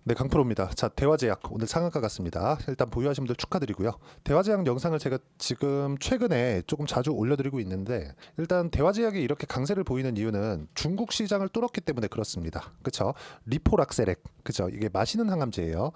네, 강프로입니다. 자, 대화제약 오늘 상한가 같습니다. 일단 보유하신 분들 축하드리고요. 대화제약 영상을 제가 지금 최근에 조금 자주 올려드리고 있는데, 일단 대화제약이 이렇게 강세를 보이는 이유는 중국 시장을 뚫었기 때문에 그렇습니다. 그쵸? 리포락세렉, 그쵸? 이게 마시는 항암제예요.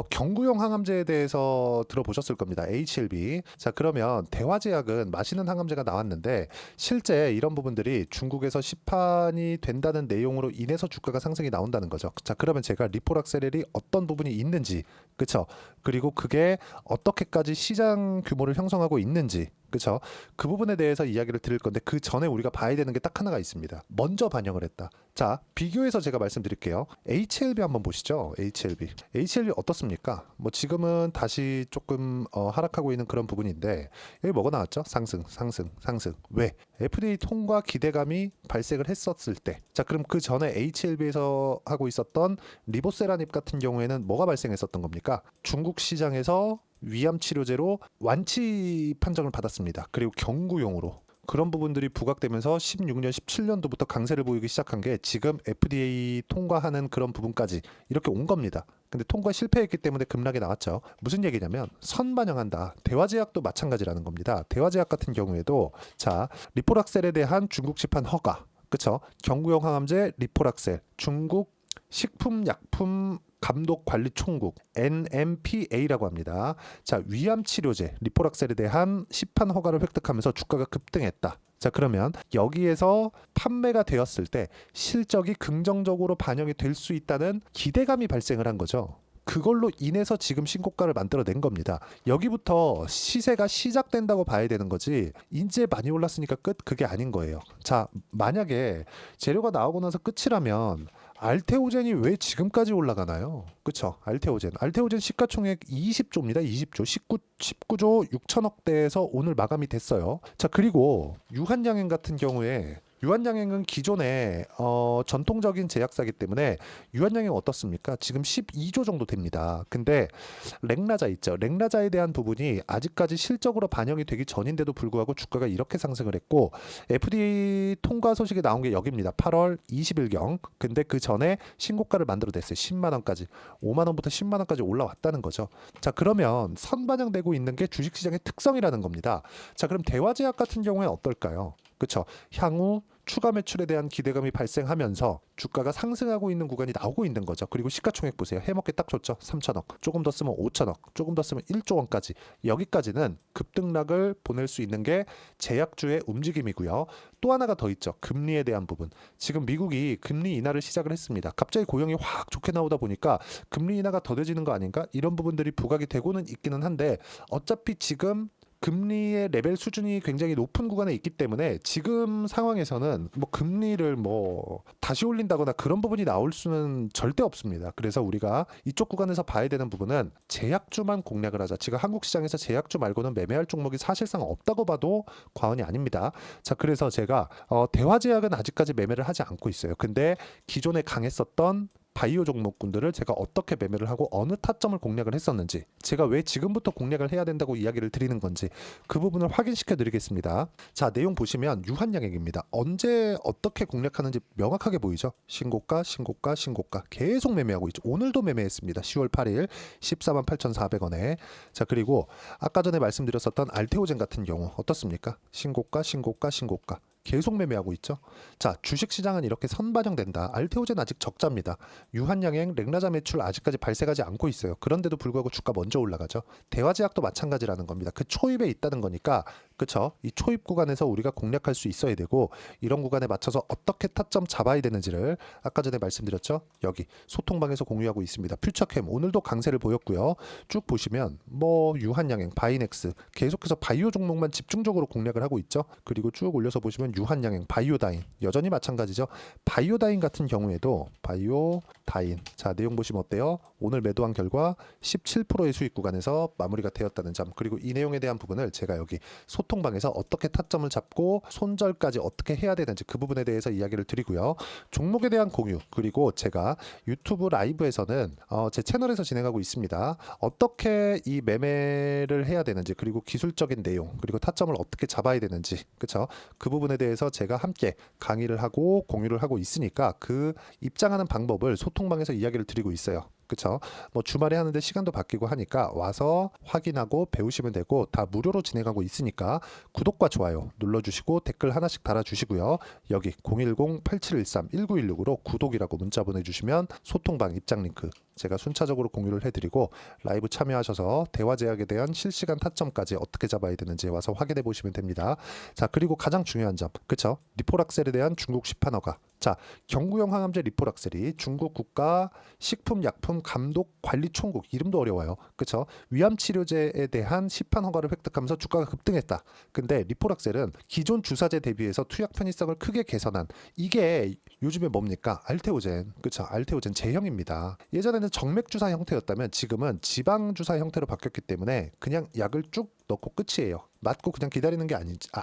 경구용 항암제에 대해서 들어보셨을 겁니다. HLB. 자, 그러면 대화제약은 마시는 항암제가 나왔는데 실제 이런 부분들이 중국에서 시판이 된다는 내용으로 인해서 주가가 상승이 나온다는 거죠. 자, 그러면 제가 리포락세렐이 어떤 부분이 있는지, 그쵸? 그리고 그게 어떻게까지 시장 규모를 형성하고 있는지, 그쵸? 그 부분에 대해서 이야기를 드릴 건데, 그 전에 우리가 봐야 되는 게 딱 하나가 있습니다. 먼저 반영을 했다. 자, 비교해서 제가 말씀드릴게요. HLB 한번 보시죠. HLB. HLB 어떻습니까? 뭐 지금은 다시 조금 하락하고 있는 그런 부분인데, 여기 뭐가 나왔죠? 상승, 상승, 상승. 왜? FDA 통과 기대감이 발생을 했었을 때. 자, 그럼 그 전에 HLB에서 하고 있었던 리보세라닙 같은 경우에는 뭐가 발생했었던 겁니까? 중국 시장에서 위암 치료제로 완치 판정을 받았습니다. 그리고 경구용으로. 그런 부분들이 부각되면서 16년, 17년도부터 강세를 보이기 시작한 게 지금 FDA 통과하는 그런 부분까지 이렇게 온 겁니다. 근데 통과 실패했기 때문에 급락이 나왔죠. 무슨 얘기냐면 선반영한다. 대화제약도 마찬가지라는 겁니다. 대화제약 같은 경우에도 자, 리포락셀에 대한 중국 시판 허가, 그쵸? 경구용 항암제 리포락셀, 중국 식품약품 감독관리총국 NMPA라고 합니다. 자, 위암 치료제 리포락셀에 대한 시판 허가를 획득하면서 주가가 급등했다. 자, 그러면 여기에서 판매가 되었을 때 실적이 긍정적으로 반영이 될 수 있다는 기대감이 발생을 한 거죠. 그걸로 인해서 지금 신고가를 만들어낸 겁니다. 여기부터 시세가 시작된다고 봐야 되는 거지, 이제 많이 올랐으니까 끝, 그게 아닌 거예요. 자, 만약에 재료가 나오고 나서 끝이라면 알테오젠이 왜 지금까지 올라가나요? 그쵸? 알테오젠 시가총액 20조입니다. 20조. 19조 6천억대에서 오늘 마감이 됐어요. 자, 그리고 유한양행 같은 경우에 유한양행은 기존의 전통적인 제약사이기 때문에 유한양행 어떻습니까? 지금 12조 정도 됩니다. 근데 렉나자 있죠. 렉나자에 대한 부분이 아직까지 실적으로 반영이 되기 전인데도 불구하고 주가가 이렇게 상승을 했고, FDA 통과 소식이 나온 게 여기입니다. 8월 20일경. 근데 그 전에 신고가를 만들어냈어요. 10만 원까지. 5만 원부터 10만 원까지 올라왔다는 거죠. 자, 그러면 선반영되고 있는 게 주식시장의 특성이라는 겁니다. 자, 그럼 대화제약 같은 경우에 어떨까요? 그렇죠. 향후 추가 매출에 대한 기대감이 발생하면서 주가가 상승하고 있는 구간이 나오고 있는 거죠. 그리고 시가총액 보세요. 해먹기 딱 좋죠. 3천억. 조금 더 쓰면 5천억. 조금 더 쓰면 1조 원까지. 여기까지는 급등락을 보낼 수 있는 게 제약주의 움직임이고요. 또 하나가 더 있죠. 금리에 대한 부분. 지금 미국이 금리 인하를 시작을 했습니다. 갑자기 고용이 확 좋게 나오다 보니까 금리 인하가 더뎌지는 거 아닌가? 이런 부분들이 부각이 되고는 있기는 한데, 어차피 지금 금리의 레벨 수준이 굉장히 높은 구간에 있기 때문에 지금 상황에서는 뭐 금리를 뭐 다시 올린다거나 그런 부분이 나올 수는 절대 없습니다. 그래서 우리가 이쪽 구간에서 봐야 되는 부분은 제약주만 공략을 하자. 지금 한국 시장에서 제약주 말고는 매매할 종목이 사실상 없다고 봐도 과언이 아닙니다. 자, 그래서 제가 대화제약은 아직까지 매매를 하지 않고 있어요. 근데 기존에 강했었던 바이오 종목군들을 제가 어떻게 매매를 하고 어느 타점을 공략을 했었는지, 제가 왜 지금부터 공략을 해야 된다고 이야기를 드리는 건지 그 부분을 확인시켜 드리겠습니다. 자, 내용 보시면 유한양액입니다. 언제 어떻게 공략하는지 명확하게 보이죠? 신고가, 신고가, 신고가 계속 매매하고 있죠. 오늘도 매매했습니다. 10월 8일 14만 8,400원에. 자, 그리고 아까 전에 말씀드렸었던 알테오젠 같은 경우 어떻습니까? 신고가, 신고가, 신고가 계속 매매하고 있죠. 자, 주식시장은 이렇게 선반영된다. 알테오젠 아직 적자입니다. 유한양행, 렉나자 매출 아직까지 발생하지 않고 있어요. 그런데도 불구하고 주가 먼저 올라가죠. 대화제약도 마찬가지라는 겁니다. 그 초입에 있다는 거니까, 그쵸? 이 초입 구간에서 우리가 공략할 수 있어야 되고, 이런 구간에 맞춰서 어떻게 타점 잡아야 되는지를 아까 전에 말씀드렸죠. 여기 소통방에서 공유하고 있습니다. 퓨처캠 오늘도 강세를 보였고요. 쭉 보시면 뭐 유한양행, 바이넥스 계속해서 바이오 종목만 집중적으로 공략을 하고 있죠. 그리고 쭉 올려서 보시면 유한양행, 바이오다인 여전히 마찬가지죠. 바이오다인 같은 경우에도 바이오다인, 자, 내용 보시면 어때요? 오늘 매도한 결과 17%의 수익 구간에서 마무리가 되었다는 점, 그리고 이 내용에 대한 부분을 제가 여기 소통방에서 어떻게 타점을 잡고 손절까지 어떻게 해야 되는지 그 부분에 대해서 이야기를 드리고요. 종목에 대한 공유, 그리고 제가 유튜브 라이브에서는 제 채널에서 진행하고 있습니다. 어떻게 이 매매를 해야 되는지, 그리고 기술적인 내용, 그리고 타점을 어떻게 잡아야 되는지, 그쵸? 그 부분에 대해서 제가 함께 강의를 하고 공유를 하고 있으니까 그 입장하는 방법을 소통방에서 이야기를 드리고 있어요. 그쵸? 뭐 주말에 하는데 시간도 바뀌고 하니까 와서 확인하고 배우시면 되고 다 무료로 진행하고 있으니까 구독과 좋아요 눌러주시고 댓글 하나씩 달아주시고요. 여기 010-8713-1916으로 구독이라고 문자 보내주시면 소통방 입장 링크 제가 순차적으로 공유를 해드리고 라이브 참여하셔서 대화제약에 대한 실시간 타점까지 어떻게 잡아야 되는지 와서 확인해 보시면 됩니다. 자, 그리고 가장 중요한 점, 그쵸? 리포락셀에 대한 중국 시판 허가. 자, 경구용 항암제 리포락셀이 중국 국가 식품약품감독관리총국, 이름도 어려워요. 그쵸? 위암치료제에 대한 시판 허가를 획득하면서 주가가 급등했다. 근데 리포락셀은 기존 주사제 대비해서 투약 편의성을 크게 개선한, 이게 요즘에 뭡니까? 알테오젠. 그쵸? 알테오젠 제형입니다. 예전에는 정맥 주사 형태였다면 지금은 지방 주사 형태로 바뀌었기 때문에 그냥 약을 쭉 넣고 끝이에요. 맞고 그냥 기다리는 게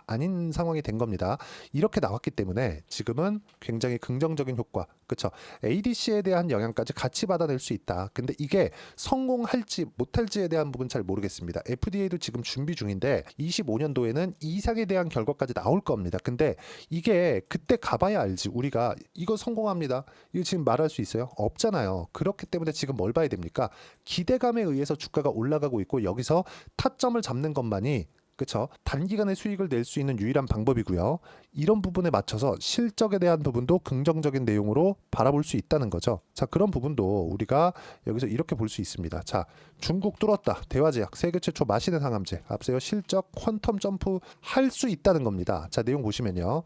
아닌 상황이 된 겁니다. 이렇게 나왔기 때문에 지금은 굉장히 긍정적인 효과, 그쵸? ADC에 대한 영향까지 같이 받아낼 수 있다. 근데 이게 성공할지 못할지에 대한 부분 잘 모르겠습니다. FDA도 지금 준비 중인데 25년도에는 이상에 대한 결과까지 나올 겁니다. 근데 이게 그때 가봐야 알지. 우리가 이거 성공합니다, 이거 지금 말할 수 있어요? 없잖아요. 그렇기 때문에 지금 뭘 봐야 됩니까? 기대감에 의해서 주가가 올라가고 있고 여기서 타점을 잡는 것만이, 그쵸? 단기간에 수익을 낼 수 있는 유일한 방법이고요. 이런 부분에 맞춰서 실적에 대한 부분도 긍정적인 내용으로 바라볼 수 있다는 거죠. 자, 그런 부분도 우리가 여기서 이렇게 볼 수 있습니다. 자, 중국 뚫었다. 대화제약 세계 최초 마시는 항암제. 앞서요 실적 퀀텀 점프 할 수 있다는 겁니다. 자, 내용 보시면요.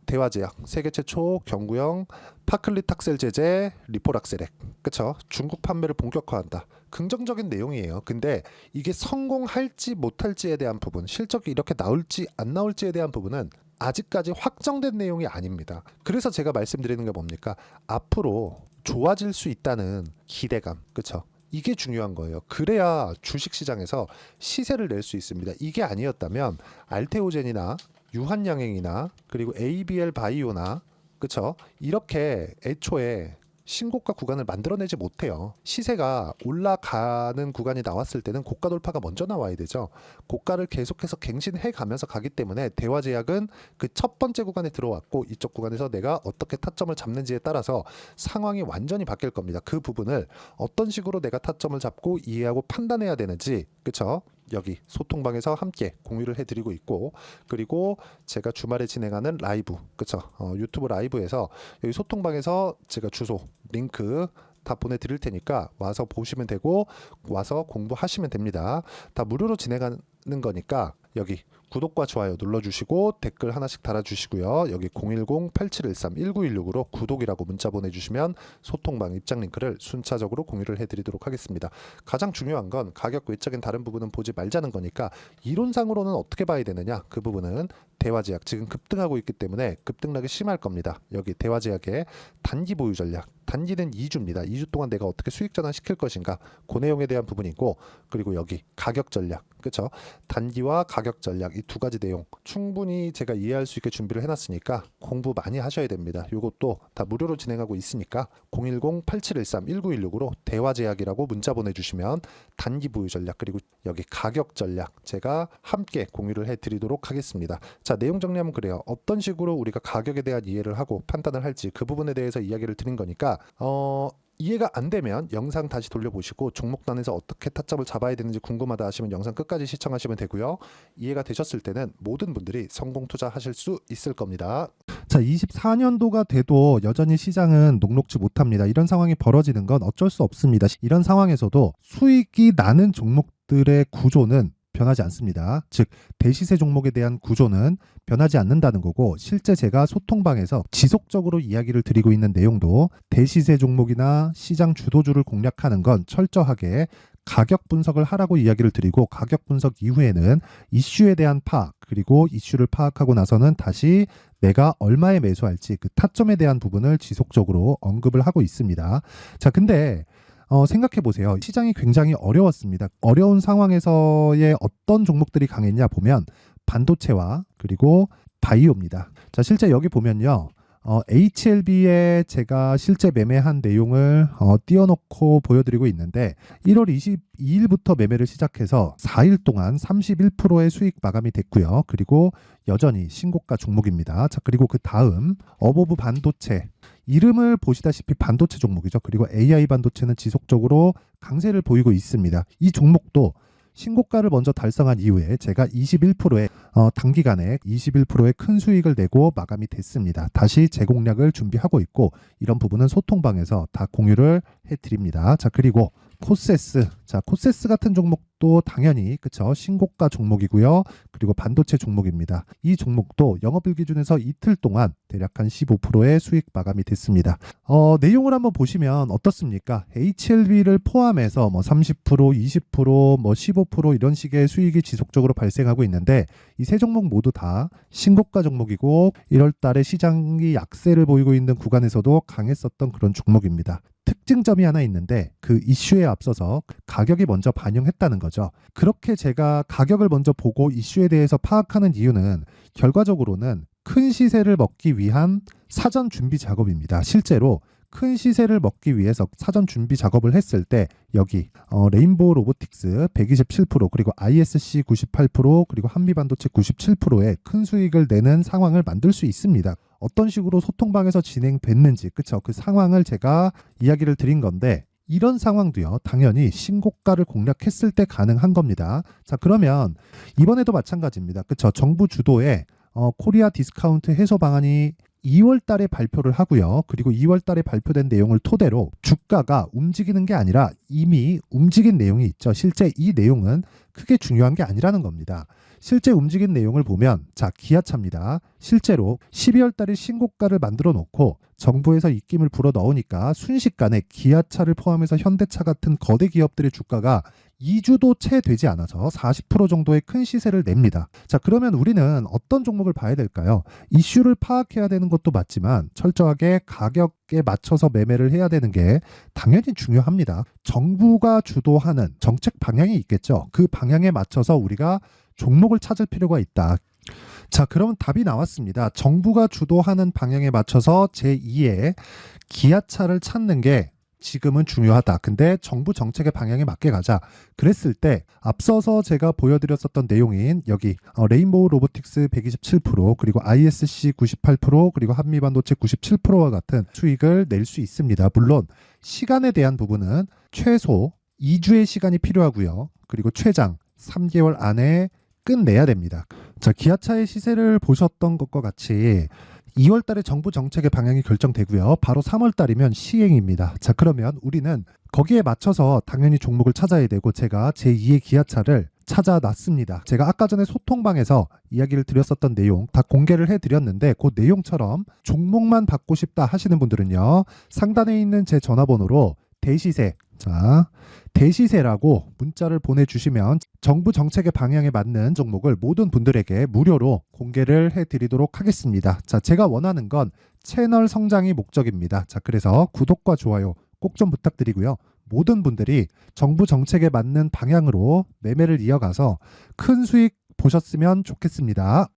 대화제약 세계 최초 경구형 파클리탁셀 제제 리포락셀액. 그쵸? 중국 판매를 본격화한다. 긍정적인 내용이에요. 근데 이게 성공할지 못할지에 대한 부분, 실적이 이렇게 나올지 안 나올지에 대한 부분은 아직까지 확정된 내용이 아닙니다. 그래서 제가 말씀드리는 게 뭡니까? 앞으로 좋아질 수 있다는 기대감, 그쵸? 이게 중요한 거예요. 그래야 주식시장에서 시세를 낼 수 있습니다. 이게 아니었다면 알테오젠이나 유한양행이나 그리고 ABL 바이오나, 그쵸? 이렇게 애초에 신고가 구간을 만들어내지 못해요. 시세가 올라가는 구간이 나왔을 때는 고가 돌파가 먼저 나와야 되죠. 고가를 계속해서 갱신해 가면서 가기 때문에 대화제약은 그 첫 번째 구간에 들어왔고 이쪽 구간에서 내가 어떻게 타점을 잡는지에 따라서 상황이 완전히 바뀔 겁니다. 그 부분을 어떤 식으로 내가 타점을 잡고 이해하고 판단해야 되는지, 그쵸? 여기 소통방에서 함께 공유를 해드리고 있고, 그리고 제가 주말에 진행하는 라이브, 그쵸? 유튜브 라이브에서 여기 소통방에서 제가 주소, 링크 다 보내드릴 테니까 와서 보시면 되고 와서 공부하시면 됩니다. 다 무료로 진행하는 거니까 여기 구독과 좋아요 눌러주시고 댓글 하나씩 달아주시고요. 여기 010-8713-1916으로 구독이라고 문자 보내주시면 소통방 입장 링크를 순차적으로 공유를 해드리도록 하겠습니다. 가장 중요한 건 가격 외적인 다른 부분은 보지 말자는 거니까 이론상으로는 어떻게 봐야 되느냐, 그 부분은 대화제약 지금 급등하고 있기 때문에 급등락이 심할 겁니다. 여기 대화제약의 단기 보유 전략, 단기는 2주입니다. 2주 동안 내가 어떻게 수익 전환시킬 것인가, 그 내용에 대한 부분이고, 그리고 여기 가격 전략, 그쵸? 단기와 가격 전략 이 두 가지 내용 충분히 제가 이해할 수 있게 준비를 해놨으니까 공부 많이 하셔야 됩니다. 이것도 다 무료로 진행하고 있으니까 010-8713-1916으로 대화제약이라고 문자 보내주시면 단기 보유 전략 그리고 여기 가격 전략 제가 함께 공유를 해드리도록 하겠습니다. 자, 내용 정리하면 그래요. 어떤 식으로 우리가 가격에 대한 이해를 하고 판단을 할지 그 부분에 대해서 이야기를 드린 거니까 이해가 안 되면 영상 다시 돌려보시고 종목단에서 어떻게 타점을 잡아야 되는지 궁금하다 하시면 영상 끝까지 시청하시면 되고요. 이해가 되셨을 때는 모든 분들이 성공 투자하실 수 있을 겁니다. 자, 24년도가 돼도 여전히 시장은 녹록지 못합니다. 이런 상황이 벌어지는 건 어쩔 수 없습니다. 이런 상황에서도 수익이 나는 종목들의 구조는 변하지 않습니다. 즉 대시세 종목에 대한 구조는 변하지 않는다는 거고, 실제 제가 소통방에서 지속적으로 이야기를 드리고 있는 내용도 대시세 종목이나 시장 주도주를 공략하는 건 철저하게 가격 분석을 하라고 이야기를 드리고, 가격 분석 이후에는 이슈에 대한 파악, 그리고 이슈를 파악하고 나서는 다시 내가 얼마에 매수할지 그 타점에 대한 부분을 지속적으로 언급을 하고 있습니다. 자, 근데 생각해 보세요. 시장이 굉장히 어려웠습니다. 어려운 상황에서의 어떤 종목들이 강했냐 보면 반도체와 그리고 바이오입니다. 자, 실제 여기 보면요. HLB에 제가 실제 매매한 내용을 띄워놓고 보여드리고 있는데 1월 22일부터 매매를 시작해서 4일 동안 31%의 수익 마감이 됐고요. 그리고 여전히 신고가 종목입니다. 자, 그리고 그 다음 어보브 반도체 이름을 보시다시피 반도체 종목이죠. 그리고 AI 반도체는 지속적으로 강세를 보이고 있습니다. 이 종목도 신고가를 먼저 달성한 이후에 제가 21%의 단기간에 21%의 큰 수익을 내고 마감이 됐습니다. 다시 재공략을 준비하고 있고 이런 부분은 소통방에서 다 공유를 해드립니다. 자, 그리고 코세스. 자, 코세스 같은 종목도 당연히 그쵸 신고가 종목이고요. 그리고 반도체 종목입니다. 이 종목도 영업일 기준에서 이틀 동안 대략 한 15%의 수익 마감이 됐습니다. 내용을 한번 보시면 어떻습니까? HLB를 포함해서 뭐 30%, 20%, 뭐 15% 이런 식의 수익이 지속적으로 발생하고 있는데 이 세 종목 모두 다 신고가 종목이고 1월 달에 시장이 약세를 보이고 있는 구간에서도 강했었던 그런 종목입니다. 특징점이 하나 있는데 그 이슈에 앞서서 가격이 먼저 반영했다는 거죠. 그렇게 제가 가격을 먼저 보고 이슈에 대해서 파악하는 이유는 결과적으로는 큰 시세를 먹기 위한 사전 준비 작업입니다. 실제로 큰 시세를 먹기 위해서 사전 준비 작업을 했을 때 여기 레인보우 로보틱스 127% 그리고 ISC 98% 그리고 한미반도체 97%의 큰 수익을 내는 상황을 만들 수 있습니다. 어떤 식으로 소통방에서 진행됐는지 그쵸 그 상황을 제가 이야기를 드린 건데 이런 상황도요 당연히 신고가를 공략했을 때 가능한 겁니다. 자 그러면 이번에도 마찬가지입니다. 그쵸 정부 주도의 코리아 디스카운트 해소 방안이 2월 달에 발표를 하고요. 그리고 2월 달에 발표된 내용을 토대로 주가가 움직이는 게 아니라 이미 움직인 내용이 있죠. 실제 이 내용은 크게 중요한 게 아니라는 겁니다. 실제 움직인 내용을 보면 자 기아차입니다. 실제로 12월 달에 신고가를 만들어 놓고 정부에서 입김을 불어 넣으니까 순식간에 기아차를 포함해서 현대차 같은 거대 기업들의 주가가 2주도 채 되지 않아서 40% 정도의 큰 시세를 냅니다. 자, 그러면 우리는 어떤 종목을 봐야 될까요? 이슈를 파악해야 되는 것도 맞지만 철저하게 가격에 맞춰서 매매를 해야 되는 게 당연히 중요합니다. 정부가 주도하는 정책 방향이 있겠죠. 그 방향에 맞춰서 우리가 종목을 찾을 필요가 있다. 자, 그럼 답이 나왔습니다. 정부가 주도하는 방향에 맞춰서 제2의 기아차를 찾는 게 지금은 중요하다. 근데 정부 정책의 방향에 맞게 가자. 그랬을 때 앞서서 제가 보여드렸었던 내용인 여기 레인보우 로보틱스 127% 그리고 ISC 98% 그리고 한미반도체 97%와 같은 수익을 낼 수 있습니다. 물론 시간에 대한 부분은 최소 2주의 시간이 필요하고요. 그리고 최장 3개월 안에 끝내야 됩니다. 자, 기아차의 시세를 보셨던 것과 같이 2월 달에 정부 정책의 방향이 결정되고요. 바로 3월 달이면 시행입니다. 자, 그러면 우리는 거기에 맞춰서 당연히 종목을 찾아야 되고 제가 제2의 기아차를 찾아놨습니다. 제가 아까 전에 소통방에서 이야기를 드렸었던 내용 다 공개를 해드렸는데 그 내용처럼 종목만 받고 싶다 하시는 분들은요. 상단에 있는 제 전화번호로 대시세 자 대시세라고 문자를 보내주시면 정부 정책의 방향에 맞는 종목을 모든 분들에게 무료로 공개를 해드리도록 하겠습니다. 자, 제가 원하는 건 채널 성장이 목적입니다. 자, 그래서 구독과 좋아요 꼭 좀 부탁드리고요. 모든 분들이 정부 정책에 맞는 방향으로 매매를 이어가서 큰 수익 보셨으면 좋겠습니다.